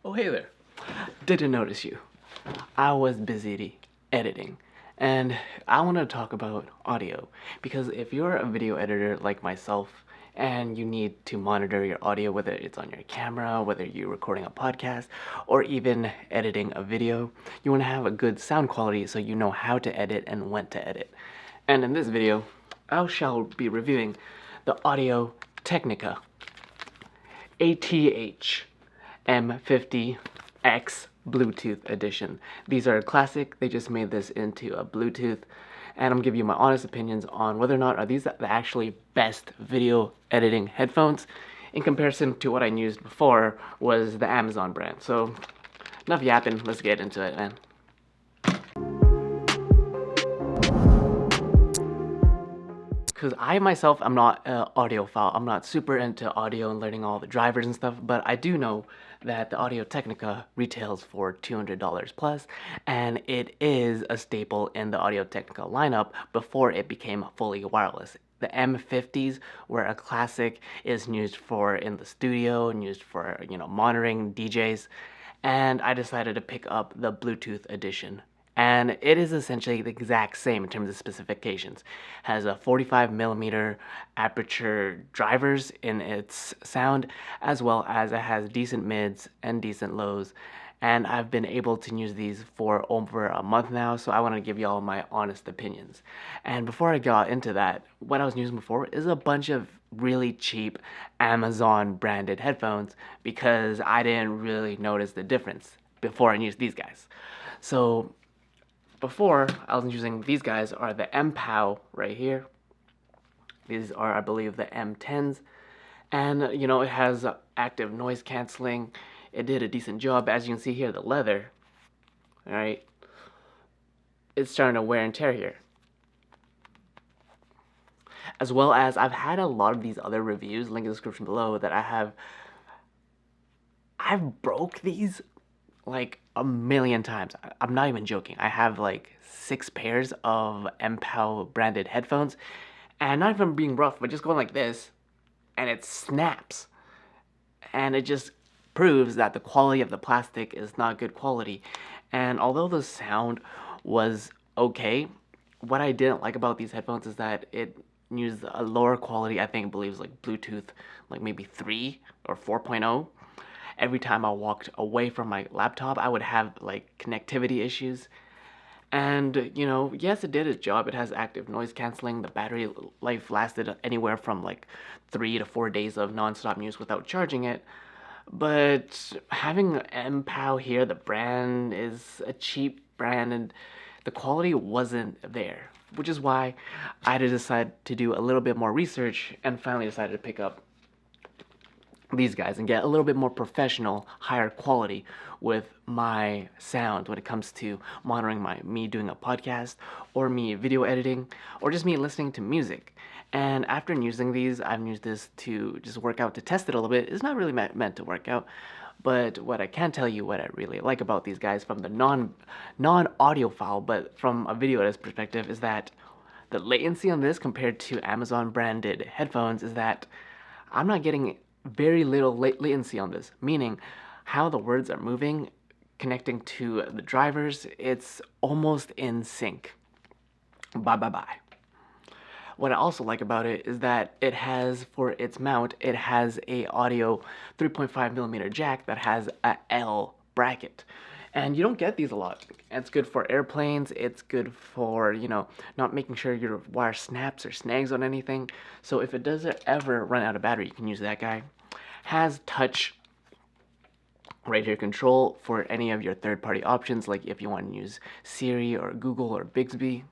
Oh, hey there. Didn't notice you. I was busy editing, and I want to talk about audio because if you're a video editor like myself and you need to monitor your audio, whether it's on your camera, whether you're recording a podcast, or even editing a video, you want to have a good sound quality so you know how to edit and when to edit. And in this video, I shall be reviewing the Audio-Technica ATH-M50X Bluetooth edition. These are classic. They just made this into a Bluetooth, and I'm giving you my honest opinions on whether or not are these the actually best video editing headphones in comparison to what I used before was the Amazon brand. So enough yapping, let's get into it, man. Because I myself, I'm not an audiophile. I'm not super into audio and learning all the drivers and stuff, but I do know that the Audio-Technica retails for $200 plus, and it is a staple in the Audio-Technica lineup before it became fully wireless. The M50s were a classic, is used for in the studio and used for, monitoring DJs, and I decided to pick up the Bluetooth edition. And it is essentially the exact same in terms of specifications. Has a 45mm aperture drivers in its sound, as well as it has decent mids and decent lows. And I've been able to use these for over a month now, so I want to give y'all my honest opinions. And before I got into that, what I was using before is a bunch of really cheap Amazon branded headphones because I didn't really notice the difference before I used these guys. So before, I was using these guys are the MPOW right here. These are, I believe, the M10s. And, it has active noise canceling. It did a decent job. As you can see here, the leather, all right, it's starting to wear and tear here. As well as I've had a lot of these other reviews, link in the description below, that I've broke these like a million times. I'm not even joking. I have like 6 pairs of MPOW branded headphones, and not even being rough, but just going like this, and it snaps. And it just proves that the quality of the plastic is not good quality. And although the sound was okay, what I didn't like about these headphones is that it used a lower quality, I think, believes like Bluetooth, like maybe 3 or 4.0. Every time I walked away from my laptop, I would have like connectivity issues. And, yes, it did its job. It has active noise canceling. The battery life lasted anywhere from like 3 to 4 days of nonstop use without charging it. But having MPOW here, the brand is a cheap brand and the quality wasn't there, which is why I decided to do a little bit more research and finally decided to pick up these guys and get a little bit more professional, higher quality with my sound when it comes to monitoring me doing a podcast or me video editing or just me listening to music. And after using these, I've used this to just work out, to test it a little bit. It's not really meant to work out, but what I can tell you, what I really like about these guys from the non-audiophile, but from a video editor's perspective, is that the latency on this compared to Amazon branded headphones is that I'm not getting very little latency on this, meaning how the words are moving, connecting to the drivers, it's almost in sync. Bye. What I also like about it is that it has, for its mount, it has a audio 3.5mm jack that has a L bracket. And you don't get these a lot. It's good for airplanes, it's good for, not making sure your wire snaps or snags on anything. So if it does ever run out of battery, you can use that guy. Has touch right here control for any of your third-party options, like if you want to use Siri or Google or Bixby.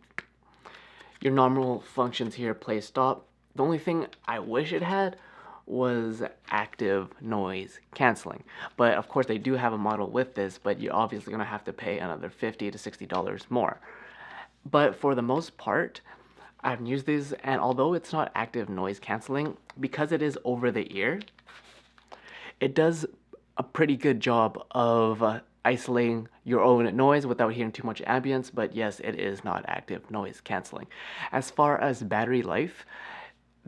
Your normal functions here, play, stop. The only thing I wish it had was active noise canceling, but of course they do have a model with this, but you're obviously going to have to pay another $50 to $60 more. But for the most part, I've used these, and although it's not active noise canceling, because it is over the ear, it does a pretty good job of isolating your own noise without hearing too much ambience, but yes, it is not active noise canceling. As far as battery life,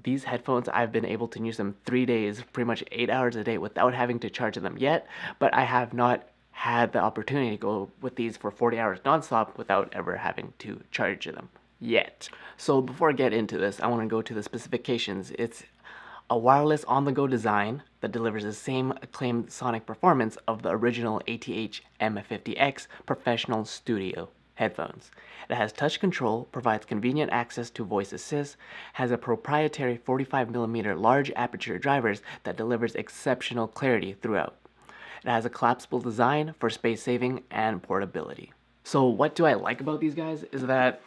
these headphones, I've been able to use them 3 days, pretty much 8 hours a day without having to charge them yet, but I have not had the opportunity to go with these for 40 hours nonstop without ever having to charge them yet. So before I get into this, I want to go to the specifications. It's a wireless on-the-go design that delivers the same acclaimed sonic performance of the original ATH-M50X professional studio headphones. It has touch control, provides convenient access to voice assist, has a proprietary 45mm large aperture drivers that delivers exceptional clarity throughout. It has a collapsible design for space saving and portability. So what do I like about these guys is that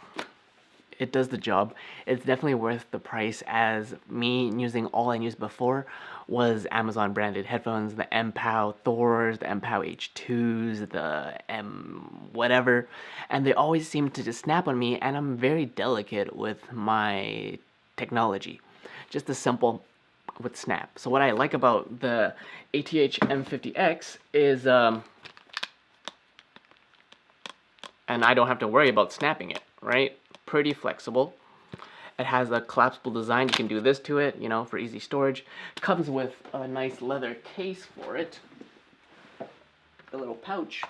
it does the job. It's definitely worth the price, as me using all I used before was Amazon branded headphones, the MPOW Thors, the MPOW H2s, the M whatever, and they always seem to just snap on me, and I'm very delicate with my technology. Just as simple with snap. So what I like about the ATH-M50X is and I don't have to worry about snapping it, right? Pretty flexible. It has a collapsible design. You can do this to it, you know, for easy storage. Comes with a nice leather case for it. A little pouch.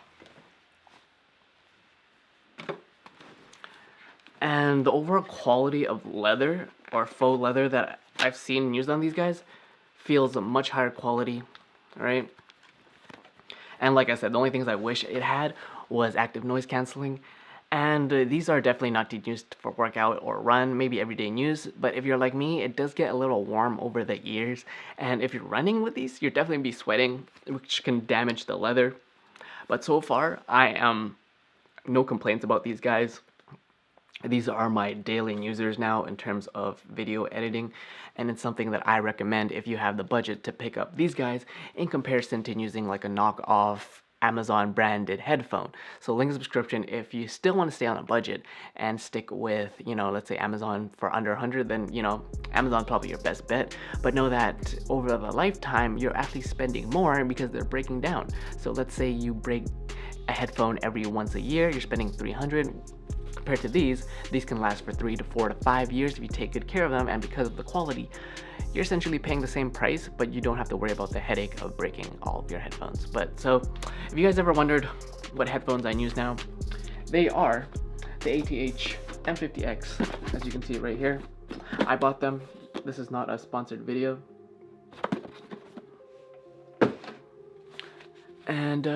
And the overall quality of leather or faux leather that I've seen used on these guys feels a much higher quality, right? And like I said, the only things I wish it had was active noise canceling. And these are definitely not used for workout or run, maybe everyday use. But if you're like me, it does get a little warm over the ears. And if you're running with these, you're definitely be sweating, which can damage the leather. But so far, I am no complaints about these guys. These are my daily users now in terms of video editing, and it's something that I recommend if you have the budget to pick up these guys in comparison to using like a knockoff Amazon branded headphone. So link in the description if you still want to stay on a budget and stick with, you know, let's say Amazon for under 100, then, you know, Amazon's probably your best bet. But know that over the lifetime, you're actually spending more because they're breaking down. So let's say you break a headphone every once a year, you're spending 300. Compared to these can last for 3 to 4 to 5 years if you take good care of them, and because of the quality, you're essentially paying the same price, but you don't have to worry about the headache of breaking all of your headphones. But so, if you guys ever wondered what headphones I use now, they are the ATH-M50X, as you can see right here. I bought them. This is not a sponsored video. And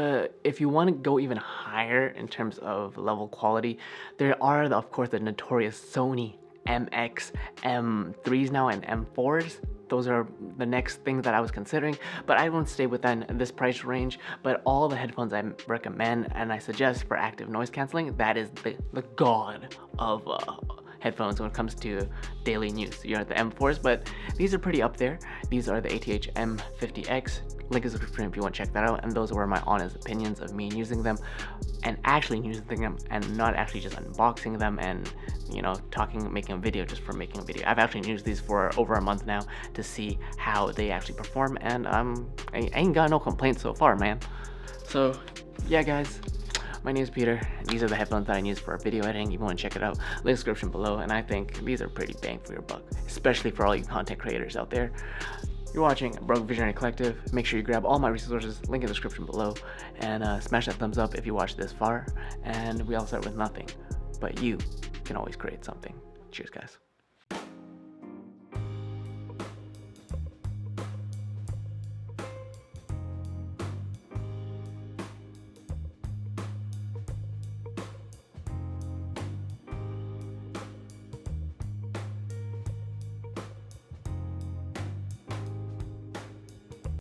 if you want to go even higher in terms of level quality, there are, of course, the notorious Sony MX M3s now and M4s. Those are the next things that I was considering, but I won't stay within this price range. But all the headphones I recommend and I suggest for active noise canceling, that is the god of headphones when it comes to daily use. You have the M4s, but these are pretty up there. These are the ATH-M50X. Link in the description if you want to check that out. And those were my honest opinions of me using them and actually using them, and not actually just unboxing them and, you know, making a video just for making a video. I've actually used these for over a month now to see how they actually perform, and I ain't got no complaints so far, man. So yeah, guys, my name is Peter. These are the headphones that I use for video editing. If you want to check it out, link in the description below. And I think these are pretty bang for your buck, especially for all you content creators out there. You're watching Broke Visionary Collective. Make sure you grab all my resources, link in the description below, and smash that thumbs up if you watched this far. And we all start with nothing, but you can always create something. Cheers, guys.